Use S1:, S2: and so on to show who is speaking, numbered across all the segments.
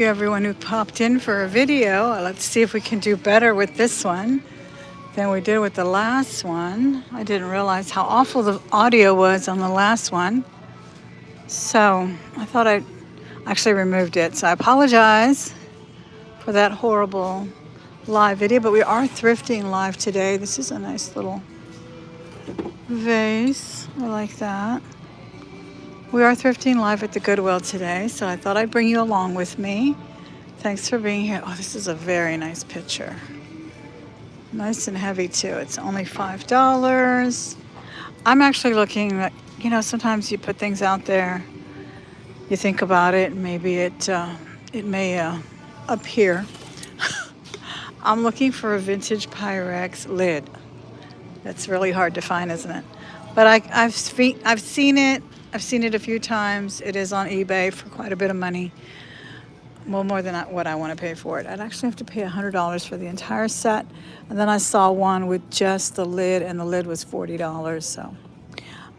S1: You everyone who popped in for a video. Let's see if we can do better with this one than we did with the last one. I didn't realize how awful the audio was on the last one. So I thought I actually removed it. So I apologize for that horrible live video, but we are thrifting live today. This is a nice little vase. I like that. We are thrifting live at the Goodwill today, so I thought I'd bring you along with me. Thanks for being here. Oh, this is a very nice picture. Nice and heavy too. It's only $5. I'm actually looking at, sometimes you put things out there, you think about it, and maybe it may appear. I'm looking for a vintage Pyrex lid. That's really hard to find, isn't it? But I've seen it. I've seen it a few times. It is on eBay for quite a bit of money. Well, more than what I want to pay for it. I'd actually have to pay $100 for the entire set. And then I saw one with just the lid, and the lid was $40. So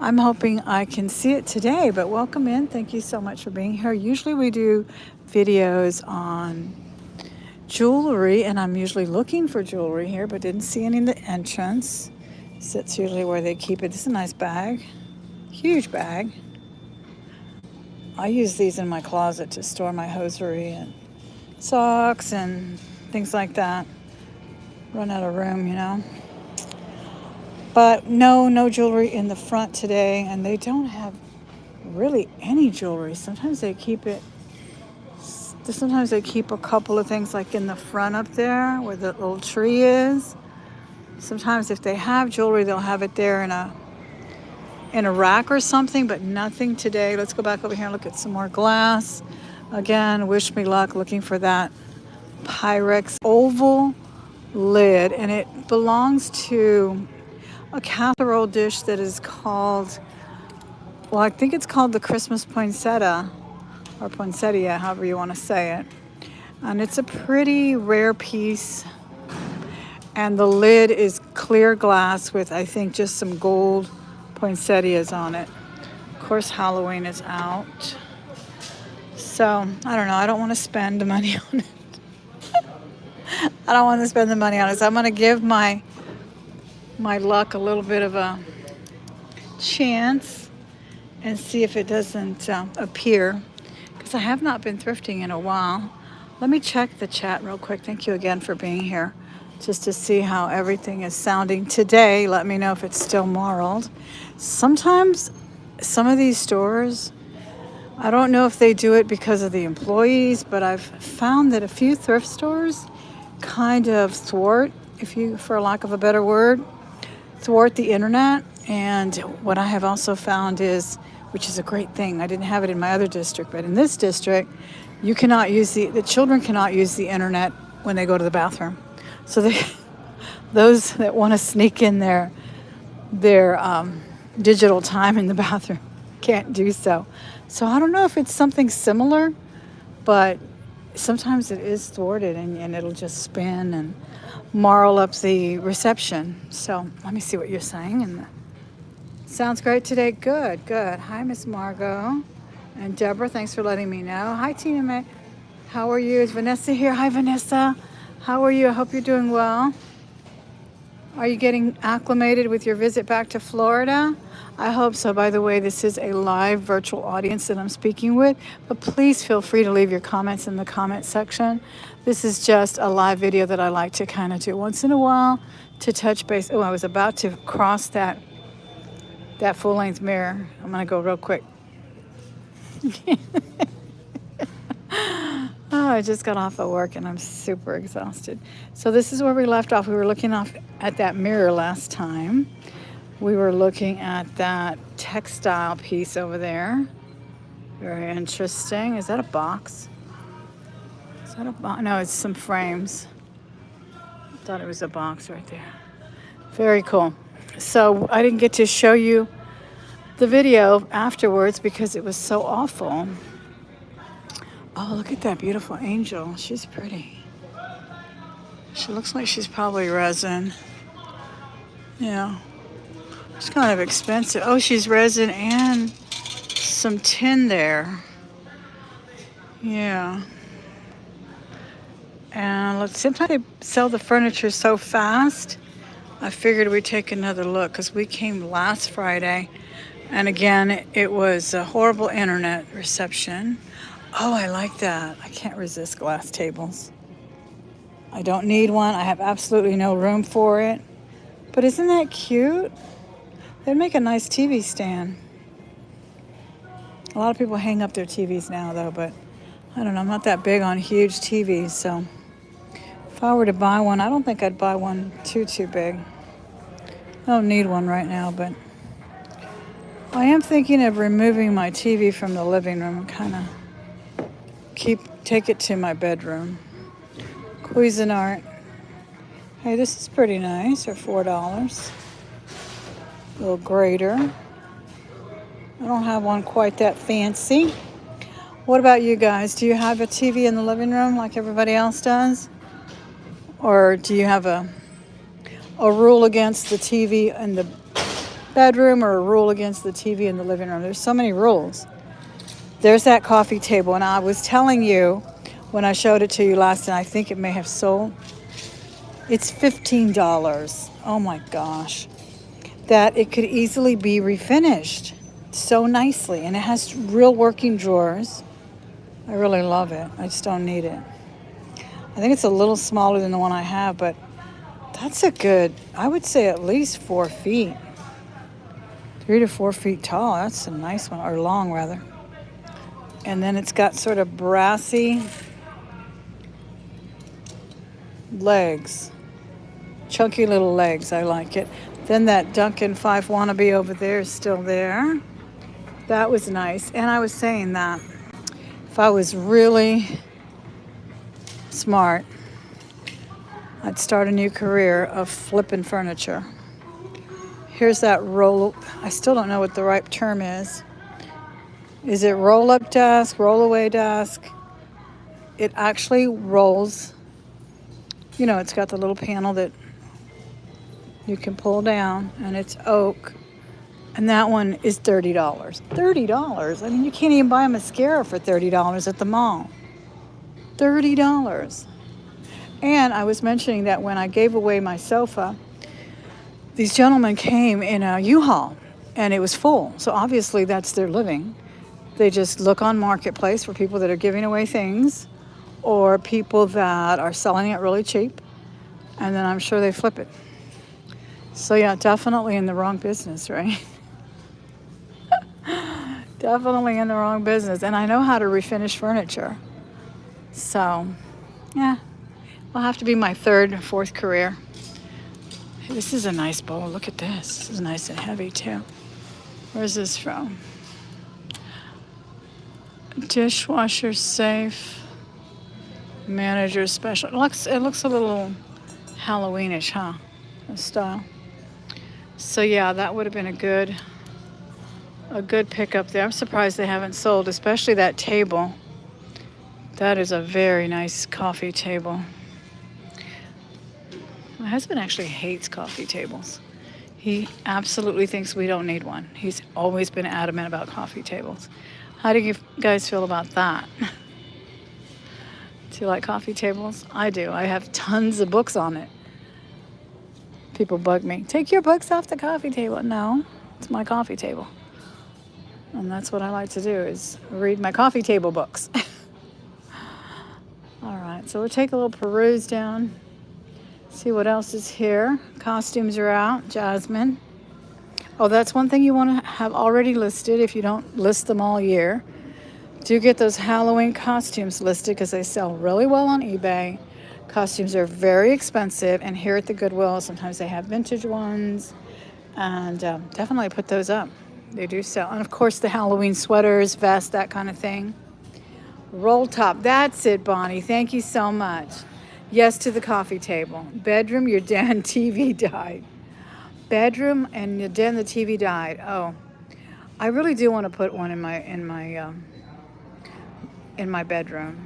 S1: I'm hoping I can see it today. But welcome in. Thank you so much for being here. Usually we do videos on jewelry, and I'm usually looking for jewelry here, but didn't see any in the entrance. So that's usually where they keep it. This is a nice bag. Huge bag. I use these in my closet to store my hosiery and socks and things like that. Run out of room, But no jewelry in the front today, and they don't have really any jewelry. Sometimes they keep a couple of things like in the front up there where the little tree is. Sometimes if they have jewelry, they'll have it there in a rack or something, but nothing today. Let's go back over here and look at some more glass. Again, wish me luck looking for that Pyrex oval lid, and it belongs to a casserole dish that is called, I think it's called the Christmas poinsettia, or poinsettia, however you want to say it. And it's a pretty rare piece, and the lid is clear glass with, I think, just some gold poinsettias on it. Of course, Halloween is out. So, I don't know. I don't want to spend the money on it. I don't want to spend the money on it. So I'm going to give my luck a little bit of a chance and see if it doesn't appear. Because I have not been thrifting in a while. Let me check the chat real quick. Thank you again for being here. Just to see how everything is sounding today. Let me know if it's still marled. Sometimes some of these stores, I don't know if they do it because of the employees, but I've found that a few thrift stores kind of thwart, for lack of a better word, thwart the internet. And what I have also found is, which is a great thing, I didn't have it in my other district, but in this district, you cannot use the children cannot use the internet when they go to the bathroom. So those that want to sneak in their digital time in the bathroom can't do so. So I don't know if it's something similar, but sometimes it is thwarted, and it'll just spin and marl up the reception. So let me see what you're saying. And sounds great today. Good. Hi, Miss Margot and Deborah. Thanks for letting me know. Hi, Tina May. How are you? Is Vanessa here? Hi, Vanessa. How are you? I hope you're doing well. Are you getting acclimated with your visit back to Florida? I hope so. By the way, this is a live virtual audience that I'm speaking with, but please feel free to leave your comments in the comment section. This is just a live video that I like to kind of do once in a while to touch base. Oh, I was about to cross that full-length mirror. I'm going to go real quick. Oh, I just got off of work and I'm super exhausted. So this is where we left off. We were looking off at that mirror last time. We were looking at that textile piece over there. Very interesting. Is that a box? Is that a box? No, it's some frames. I thought it was a box right there. Very cool. So I didn't get to show you the video afterwards because it was so awful. Oh, look at that beautiful angel. She's pretty. She looks like she's probably resin. Yeah. It's kind of expensive. Oh, she's resin and some tin there. Yeah. And sometimes they sell the furniture so fast. I figured we'd take another look because we came last Friday. And again, it was a horrible internet reception. Oh, I like that. I can't resist glass tables. I don't need one. I have absolutely no room for it. But isn't that cute? They'd make a nice TV stand. A lot of people hang up their TVs now, though, but I don't know. I'm not that big on huge TVs, so if I were to buy one, I don't think I'd buy one too big. I don't need one right now, but I am thinking of removing my TV from the living room and kind of take it to my bedroom. Cuisinart. Hey, this is pretty nice, or $4. A little grater. I don't have one quite that fancy. What about you guys? Do you have a TV in the living room like everybody else does? Or do you have a rule against the TV in the bedroom or a rule against the TV in the living room? There's so many rules. There's that coffee table, and I was telling you when I showed it to you last night, I think it may have sold. It's $15. Oh my gosh. That it could easily be refinished so nicely, and it has real working drawers. I really love it. I just don't need it. I think it's a little smaller than the one I have, but that's a good, I would say at least 4 feet. 3 to 4 feet tall. That's a nice one, or long rather. And then it's got sort of brassy legs. Chunky little legs. I like it. Then that Duncan 5 wannabe over there is still there. That was nice. And I was saying that if I was really smart, I'd start a new career of flipping furniture. Here's that roll. I still don't know what the right term is. Is it roll-up desk, roll-away desk? It actually rolls. You know, it's got the little panel that you can pull down, and it's oak. And that one is $30. $30? I mean, you can't even buy a mascara for $30 at the mall. $30. And I was mentioning that when I gave away my sofa, these gentlemen came in a U-Haul, and it was full. So obviously that's their living. They just look on Marketplace for people that are giving away things or people that are selling it really cheap, and then I'm sure they flip it. So yeah, definitely in the wrong business, right? Definitely in the wrong business. And I know how to refinish furniture. So, yeah, will have to be my third or fourth career. Hey, this is a nice bowl. Look at this. This is nice and heavy, too. Where's this from? Dishwasher safe. Manager special. It looks a little Halloweenish, huh? The style. So yeah, that would have been a good pickup there. I'm surprised they haven't sold, especially that table. That is a very nice coffee table. My husband actually hates coffee tables. He absolutely thinks we don't need one. He's always been adamant about coffee tables. How do you guys feel about that? Do you like coffee tables? I do. I have tons of books on it. People bug me. Take your books off the coffee table. No, it's my coffee table. And that's what I like to do, is read my coffee table books. All right, so we'll take a little peruse down. See what else is here. Costumes are out. Jasmine. Oh, that's one thing you want to have already listed if you don't list them all year. Do get those Halloween costumes listed because they sell really well on eBay. Costumes are very expensive, and here at the Goodwill, sometimes they have vintage ones, and definitely put those up. They do sell. And of course, the Halloween sweaters, vests, that kind of thing. Roll top. That's it, Bonnie. Thank you so much. Yes to the coffee table. Bedroom, your den TV died. Bedroom and your den, the TV died. Oh, I really do want to put one in my bedroom.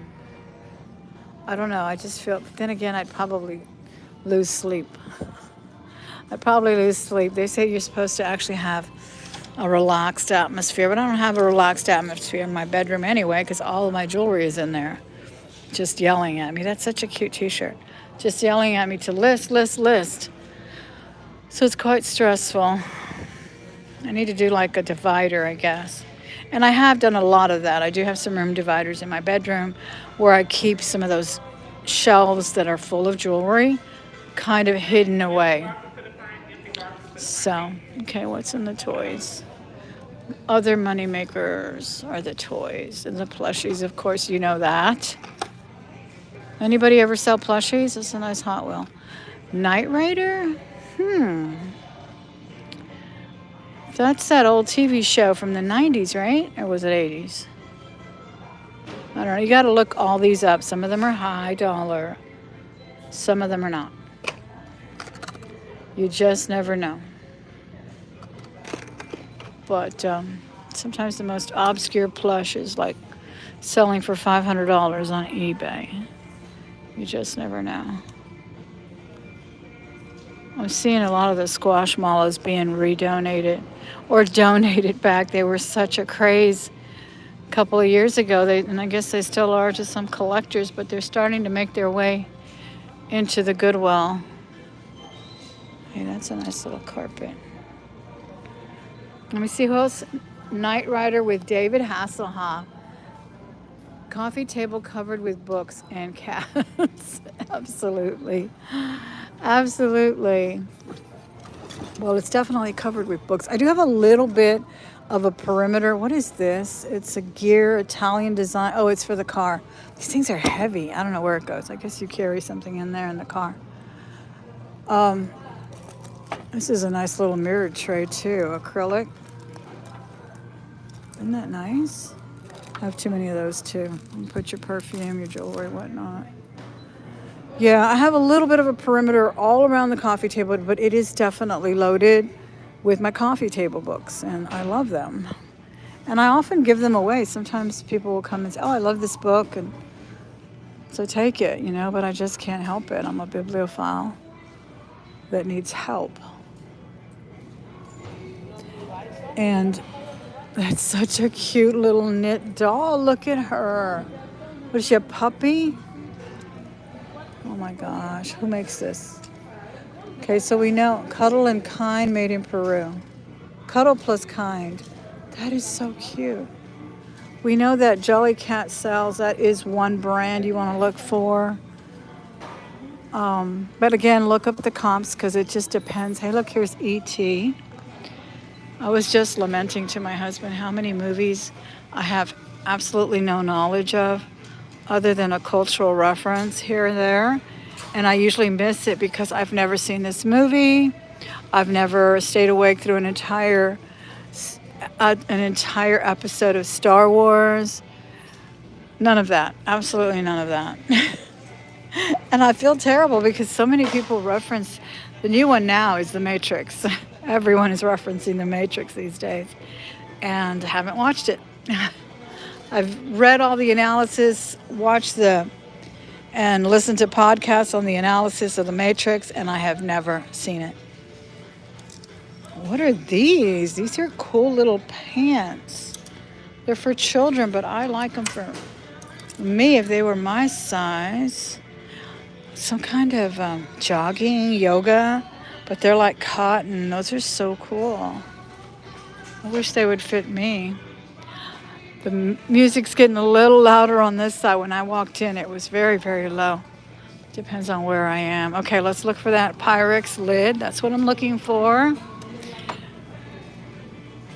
S1: I don't know. I just feel. But then again, I'd probably lose sleep. They say you're supposed to actually have a relaxed atmosphere, but I don't have a relaxed atmosphere in my bedroom anyway because all of my jewelry is in there. just yelling at me. That's such a cute t-shirt. Just yelling at me to list, list, list. So it's quite stressful. I need to do like a divider, I guess. And I have done a lot of that. I do have some room dividers in my bedroom where I keep some of those shelves that are full of jewelry kind of hidden away. So, okay, what's in the toys? Other money makers are the toys and the plushies, of course, you know that. Anybody ever sell plushies? It's a nice Hot Wheel. Knight Rider? That's that old TV show from the 90s, right? Or was it 80s? I don't know. You got to look all these up. Some of them are high dollar. Some of them are not. You just never know. But sometimes the most obscure plush is like selling for $500 on eBay. You just never know. I'm seeing a lot of the squash mallas being redonated or donated back. They were such a craze a couple of years ago. And I guess they still are to some collectors, but they're starting to make their way into the Goodwill. Hey, that's a nice little carpet. Let me see who else. Knight Rider with David Hasselhoff. Coffee table covered with books and cats. Absolutely. Absolutely. Well, it's definitely covered with books. I do have a little bit of a perimeter. What is this? It's a gear Italian design. Oh, it's for the car. These things are heavy. I don't know where it goes. I guess you carry something in there in the car. This is a nice little mirrored tray too. Acrylic. Isn't that nice? I have too many of those too. You put your perfume, your jewelry, whatnot. Yeah, I have a little bit of a perimeter all around the coffee table, but it is definitely loaded with my coffee table books, and I love them. And I often give them away. Sometimes people will come and say, oh, I love this book, and so take it, but I just can't help it. I'm a bibliophile that needs help. And that's such a cute little knit doll. Look at her. What is she, a puppy? Oh my gosh, who makes this? Okay, so we know Cuddle and Kind made in Peru. Cuddle plus Kind. That is so cute. We know that Jelly Cat sells. That is one brand you want to look for. But again, look up the comps because it just depends. Hey, look, here's E.T. I was just lamenting to my husband how many movies I have absolutely no knowledge of other than a cultural reference here and there. And I usually miss it because I've never seen this movie. I've never stayed awake through an entire episode of Star Wars. None of that. Absolutely none of that. And I feel terrible because so many people reference, the new one now is The Matrix. Everyone is referencing The Matrix these days and haven't watched it. I've read all the analysis, watched and listened to podcasts on the analysis of The Matrix, and I have never seen it. What are these? These are cool little pants. They're for children, but I like them for me if they were my size. Some kind of jogging, yoga, but they're like cotton. Those are so cool. I wish they would fit me. The music's getting a little louder on this side. When I walked in, it was very, very low. Depends on where I am. Okay, let's look for that Pyrex lid. That's what I'm looking for.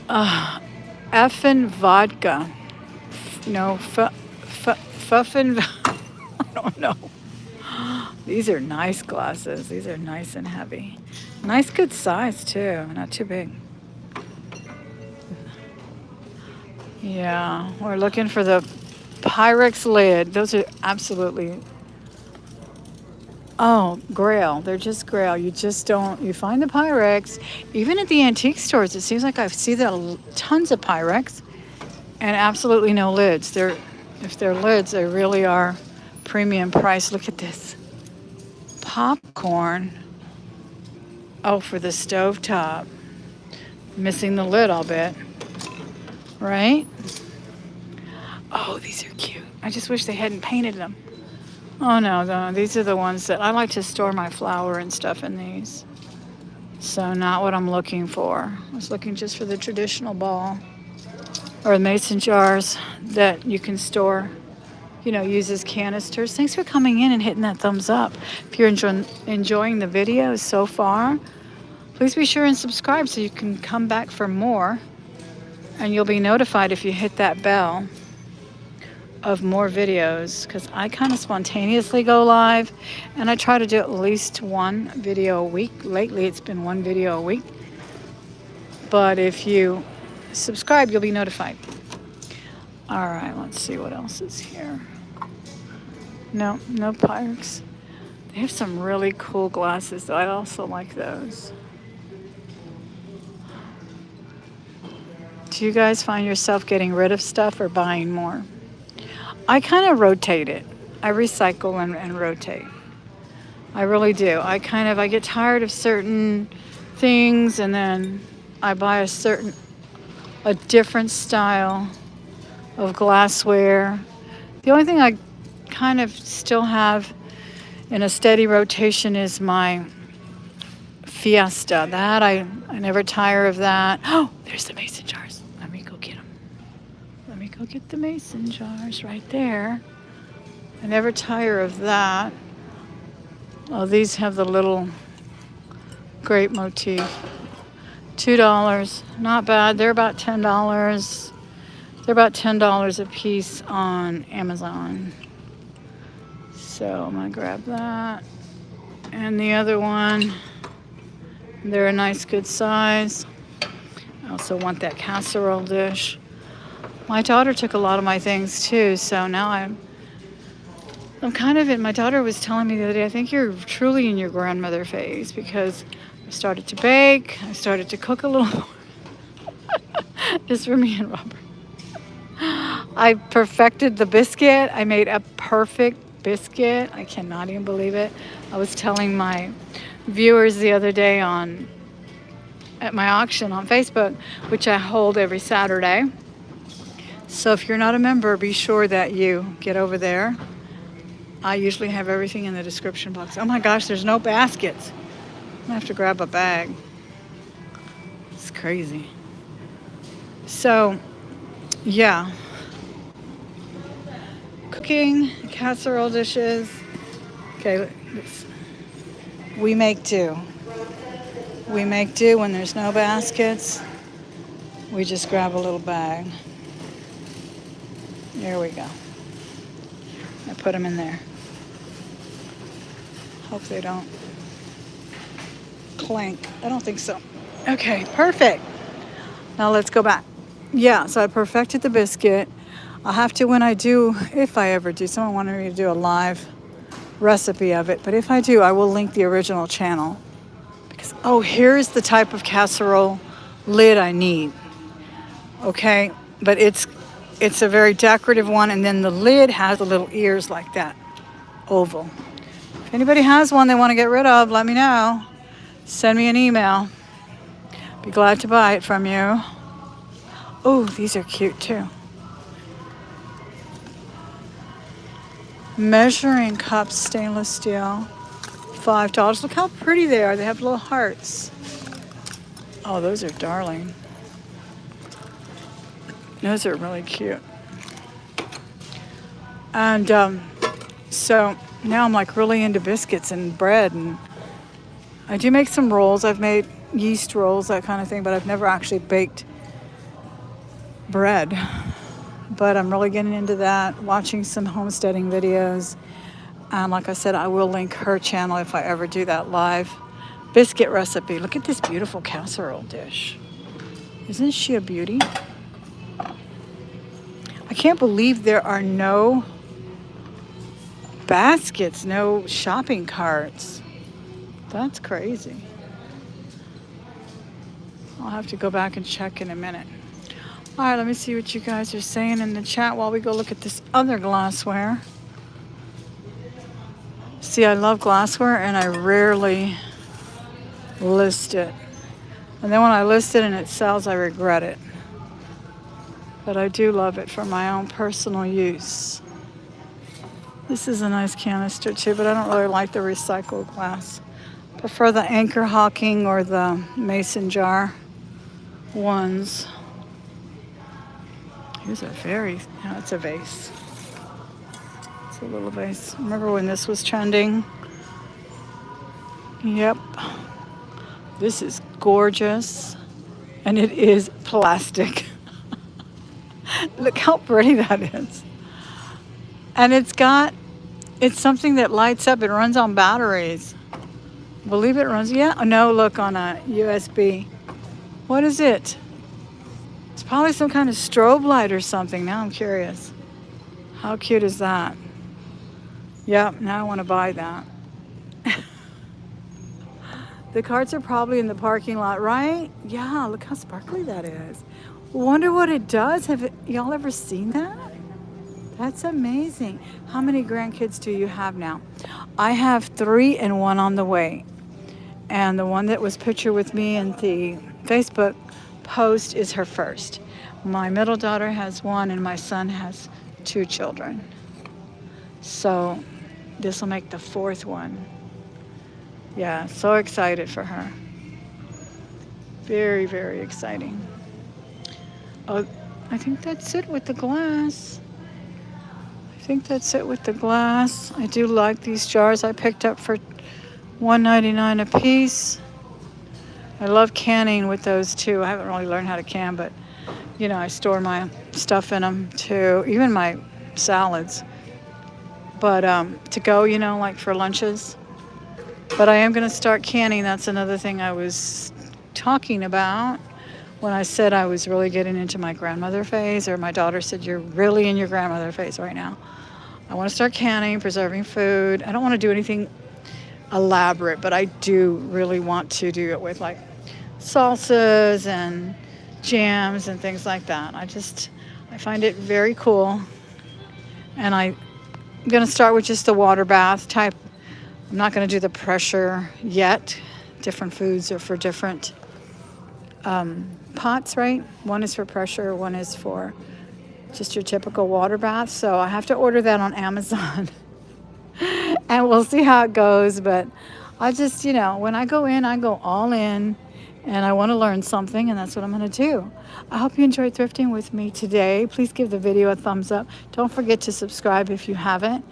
S1: Effin' vodka. No, fuffin'. I don't know. These are nice glasses. These are nice and heavy. Nice, good size, too. Not too big. Yeah, we're looking for the Pyrex lid. Those are absolutely... Oh, Grail. They're just Grail. You just don't... You find the Pyrex. Even at the antique stores, it seems like I see tons of Pyrex and absolutely no lids. If they're lids, they really are premium price. Look at this. Popcorn. Oh, for the stovetop. Missing the lid, I'll bet. Right? Oh, these are cute. I just wish they hadn't painted them. Oh no, no, these are the ones that I like to store my flour and stuff in these. So not what I'm looking for. I was looking just for the traditional ball or mason jars that you can store, use as canisters. Thanks for coming in and hitting that thumbs up. If you're enjoying the video so far, please be sure and subscribe so you can come back for more. And you'll be notified if you hit that bell of more videos, because I kind of spontaneously go live and I try to do at least one video a week. Lately it's been one video a week, but if you subscribe you'll be notified. All right, let's see what else is here. No Pyrex. They have some really cool glasses though. I also like those. Do you guys find yourself getting rid of stuff or buying more? I kind of rotate it. I recycle and rotate. I really do. I get tired of certain things and then I buy a different style of glassware. The only thing I kind of still have in a steady rotation is my Fiesta. That I never tire of that. Oh, there's the mason jars. Let me go get them. Let me go get the mason jars right there. I never tire of that. Oh, these have the little grape motif. $2. Not bad. They're about $10. They're about $10 a piece on Amazon. So I'm going to grab that. And the other one, they're a nice good size. I also want that casserole dish. My daughter took a lot of my things too, so now I'm kind of in. My daughter was telling me the other day, I think you're truly in your grandmother phase, because I started to bake, I started to cook a little more. Just for me and Robert. I perfected the biscuit. I made a perfect biscuit. I cannot even believe it. I was telling my viewers the other day at my auction on Facebook, which I hold every Saturday. So if you're not a member, be sure that you get over there. I usually have everything in the description box. Oh my gosh, there's no baskets. I'm gonna have to grab a bag. It's crazy. So, yeah. Cooking, casserole dishes. Okay, we make do. We make do when there's no baskets. We just grab a little bag. There we go. I put them in there. Hope they don't clank. I don't think so. Okay, perfect. Now let's go back. Yeah, so I perfected the biscuit. I'll have to, when I do, if I ever do, someone wanted me to do a live recipe of it, but if I do, I will link the original channel. Because, oh, here's the type of casserole lid I need. Okay, but it's a very decorative one, and then the lid has the little ears like that, oval. If anybody has one they want to get rid of, let me know. Send me an email. Be glad to buy it from you. Oh, these are cute too. Measuring cups, stainless steel, $5. Look how pretty they are. They have little hearts. Oh, those are darling. Those are really cute. And so now I'm like really into biscuits and bread, and I do make some rolls. I've made yeast rolls, that kind of thing, but I've never actually baked bread. But I'm really getting into that, watching some homesteading videos. And like I said, I will link her channel if I ever do that live biscuit recipe. Look at this beautiful casserole dish. Isn't she a beauty? I can't believe there are no baskets, no shopping carts. That's crazy. I'll have to go back and check in a minute. All right, let me see what you guys are saying in the chat while we go look at this other glassware. See, I love glassware and I rarely list it. And then when I list it and it sells, I regret it. But I do love it for my own personal use. This is a nice canister too, but I don't really like the recycled glass. Prefer the Anchor Hawking or the mason jar ones. Here's a no, it's a vase. It's a little vase. Remember when this was trending? Yep. This is gorgeous. And it is plastic. Look how pretty that is. And it's something that lights up. It runs on batteries. Believe it runs, yeah. Oh, no, look, on a USB. What is it? It's probably some kind of strobe light or something. Now I'm curious. How cute is that? Yep, now I want to buy that. The carts are probably in the parking lot, right? Yeah, look how sparkly that is. Wonder what it does. Y'all ever seen that? That's amazing. How many grandkids do you have now? I have 3 and 1 on the way. And the one that was pictured with me in the Facebook post is her first. My middle daughter has 1 and my son has 2 children. So this will make the 4th one. Yeah, so excited for her. Very, very exciting. Oh, I think that's it with the glass. I do like these jars I picked up for $1.99 a piece. I love canning with those too. I haven't really learned how to can, but I store my stuff in them too, even my salads. But to go, like for lunches. But I am going to start canning. That's another thing I was talking about when I said I was really getting into my grandmother phase, or my daughter said, you're really in your grandmother phase right now. I want to start canning, preserving food. I don't want to do anything elaborate, but I do really want to do it with like salsas and jams and things like that. I find it very cool. And I'm going to start with just the water bath type. I'm not going to do the pressure yet. Different foods are for different pots, right? One is for pressure, one is for just your typical water bath. So I have to order that on Amazon. And we'll see how it goes. But I just, when I go in, I go all in. And I want to learn something, and that's what I'm going to do. I hope you enjoyed thrifting with me today. Please give the video a thumbs up. Don't forget to subscribe if you haven't.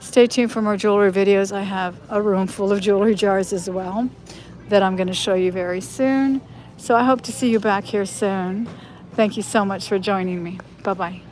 S1: Stay tuned for more jewelry videos. I have a room full of jewelry jars as well that I'm going to show you very soon. So I hope to see you back here soon. Thank you so much for joining me. Bye-bye.